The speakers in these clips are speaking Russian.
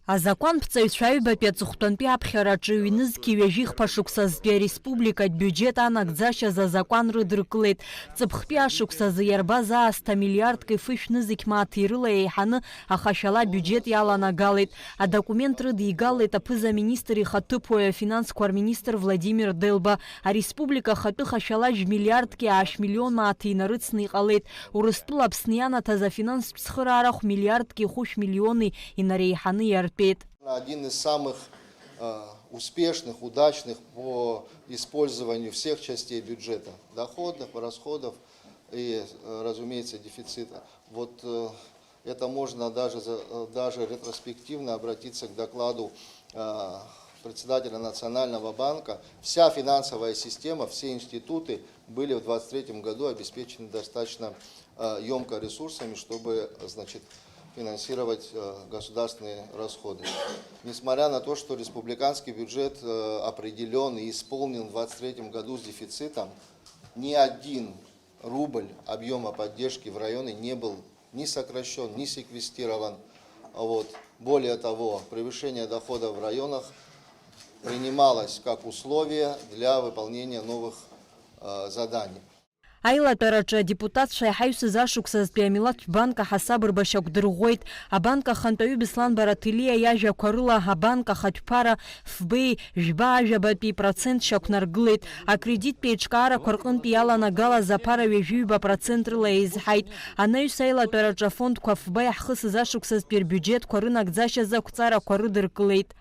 Азакәан ԥҵаҩцәаҩбатәи аҵыхәтәантәи аԥхьараҿы ҩнызқьи ҩажәи хԥа-шықәсазтәи ареспубликатә биуџьет анагӡашьаз азакәан рыдыркылеит. Ҵыԥхтәи ашықәсазы иарбаз аасҭа миллиардки фышә нызықь мааҭ ирыла еиҳаны ахашьала биуџьет иаланагалеит. Адокумент рыдигалеит аԥыза-министр ихаҭыԥуаҩ афинансқәа рминистр Владимир Делба. Ареспублика ахатәы хашьала миллиардки миллион мааҭ инарыцны иҟалеит. Урыстәыла Аԥсны ианаҭаз афинанстә цхыраарахә миллиардки хәышә миллиони инареиҳаны иартәеит. Один из самых успешных, удачных по использованию всех частей бюджета, доходов, расходов и, разумеется, дефицита. Вот это можно даже ретроспективно обратиться к докладу председателя Национального банка. Вся финансовая система, все институты были в 2023 году обеспечены достаточно емко ресурсами, чтобы, финансировать государственные расходы. Несмотря на то, что республиканский бюджет определен и исполнен в 2023 году с дефицитом, ни один рубль объема поддержки в районе не был ни сокращен, ни секвестирован. Более того, превышение доходов в районах принималось как условие для выполнения новых заданий. Аилатәараҿы адепутатцәа иҳаҩсыз ашықәсазтәи амилаҭтә банк аҳасаб рбашьақә дырӷәӷәеит. Абанк ахантәаҩы Беслан Бараҭелиа иажәақәа рыла абанк ахатәԥара ФБ жәба ажәабатәи процентшьақә наргылеит. Акредиттәи еиҿкаарақәа рҟынтәи иаланагалаз аԥара ҩажәиҩба процент рыла еизҳаит. Анаҩс аилатәараҿы афондқәа ФБ иаҳхысыз ашықәсазтәи рбиуџьетқәа рынагӡашьаз ақәҵарақәа рыдыркылеит.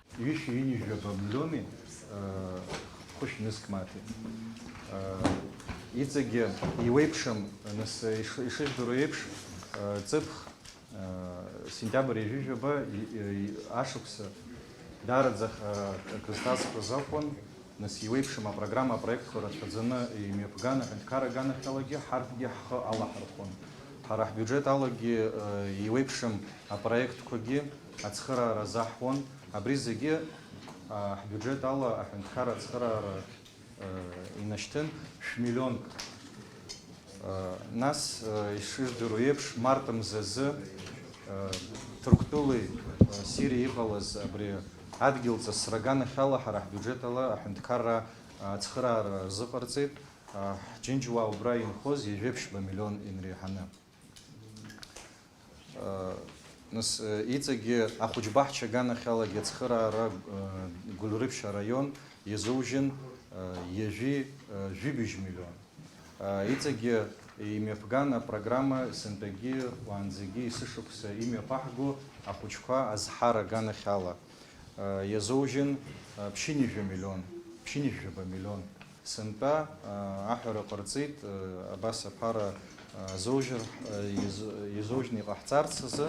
Иҵегьы иуеиԥшым, ишыжәдыру еиԥш, ҵыԥх сентиабр ижәижәаба ашықәса дараӡа крызҭазқәаз акәын, иуеиԥшым апрограмма апроектқәа рацәаӡаны имҩаԥган аҳәынҭқар аганахьалагьы ҳарҭгьы ҳхы алаҳархәон. Ҳара ҳбиуџьет алагьы иуеиԥшым апроектқәагьы ацхыраара заҳуан. Абри зегьы ҳбиуџьет ала аҳәынҭқар ацхыраара инашьҭын шә-миллионк. Нас ишыжәдыру еиԥш март мзазы Ҭырқәтәылеи Сириеи иҟалаз абри адгьылҵысра аганахьала ҳара ҳбиуџьет ала аҳәынҭқарра ацхыраара рзыҟарҵеит. Ҳџьынџьуаа убра инхоз ижәеиԥшьба миллион инреиҳаны. Нас иҵегьы ахәыҷбаҳча аганахьалагьы ацхыраара Гәылрыԥшь араион иазужьын жәибжь миллион. Иҵегьы имҩаԥган апрограмма сынтәагьы уаанӡагьы есышықәса имҩаԥаҳго ахәыҷқәа азҳара аганахьала иазужьын ԥшьынижәба миллион. Сынтәа аҳәара ҟарҵеит абас аԥара иазужьны иҟаҳҵарц азы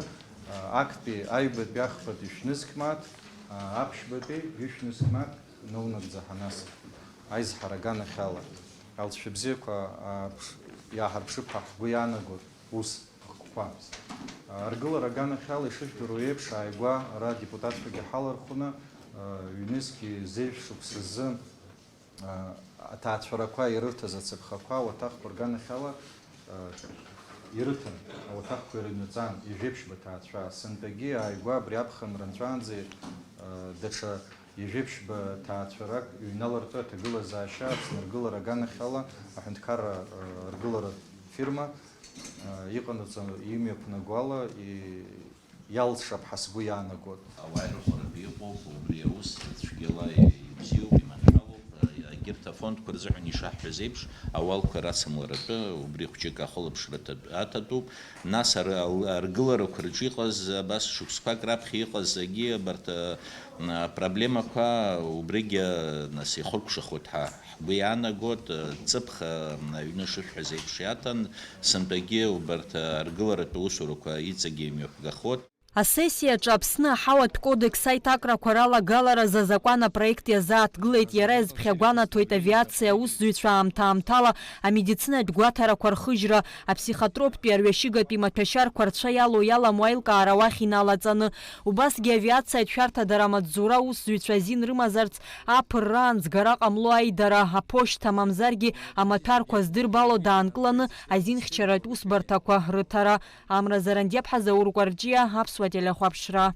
актәи аҩбатәи ахԥатәи шәнызқь мааҭ, аԥшьбатәи ҩышәнызқь мааҭ наунагӡа ҳанас аизҳара аганахьала. Алҵшәа бзиақәа иааҳарԥшып ҳәа ҳгәы иаанагоит ус ҳхқәа. Аргылара аганахьала ишыжәдыру еиԥш ааигәа ара депутатқәагьы ҳалархәны ҩнызқьи зеиԥш шықәсазы аҭаацәарақәа ирырҭаз ацыԥхақәа ауаҭахқәа рганахьала ирыҭан, ауаҭахқәа ирыҩнаҵан ижәеиԥшьба ҭаацәа. Сынтәагьы ааигәа абри аԥхынра нҵәаанӡа даҽа ижәеиԥшьба ҭаацәарак иҩналартәы аҭагылазаашьа Аԥсны аргылара аганахьала аҳәынҭқарра ргылара фирма иҟанаҵо имҩаԥнаго ала иалҵшап ҳәа сгәы иаанагоит. Ауаа ирыхәаратәы иҟоуп, убри аус цәгьала ибзиоуп, иманшәалоуп. Егьырҭ афондқәа рзыҳәан ишаҳҳәаз еиԥш, ауалқәа рацымларатәы убри хәҷык ахылаԥшра аҭатәуп. Нас аргыларақәа рҿы иҟаз абас шықәсқәак раԥхьа иҟаз зегьы абарҭ проблемақәа убригьы нас ихыркәшахоит ҳәа ҳгәы иаанагоит. Ҵыԥх аҩны шышәҳәаз еиԥш иаҭан, сынтәагьы убарҭ аргыларатәы усурақәа иҵегьы имҩаԥгахоит. Асессиаҿы Аԥсны аҳауатә кодекс аиҭакрақәа ралагаларазы азакәан апроект иазааҭгылеит. Иара иазԥхьагәанаҭоит авиациа аусзуҩцәа аамҭа-аамҭала амедицинатә гәаҭарақәа рхыжьра, аԥсихотроптәи арҩашьыгатәи маҭәашьарқәа рцәа иалоу иаламу аилкаара уахь иналаҵаны. Убасгьы авиациатә шәарҭадара амаҵзура аусзуҩцәа азин рымазарц аԥырра анҵгара ҟамло аидара, аԥошьҭа мамзаргьы амаҭәарқәа здырбало даанкыланы азинхьчаратә усбарҭақәа рыҭара. Амра Зарандиаԥҳа, Заур Кәарҷиа, Аԥсуа телехәаԥшра.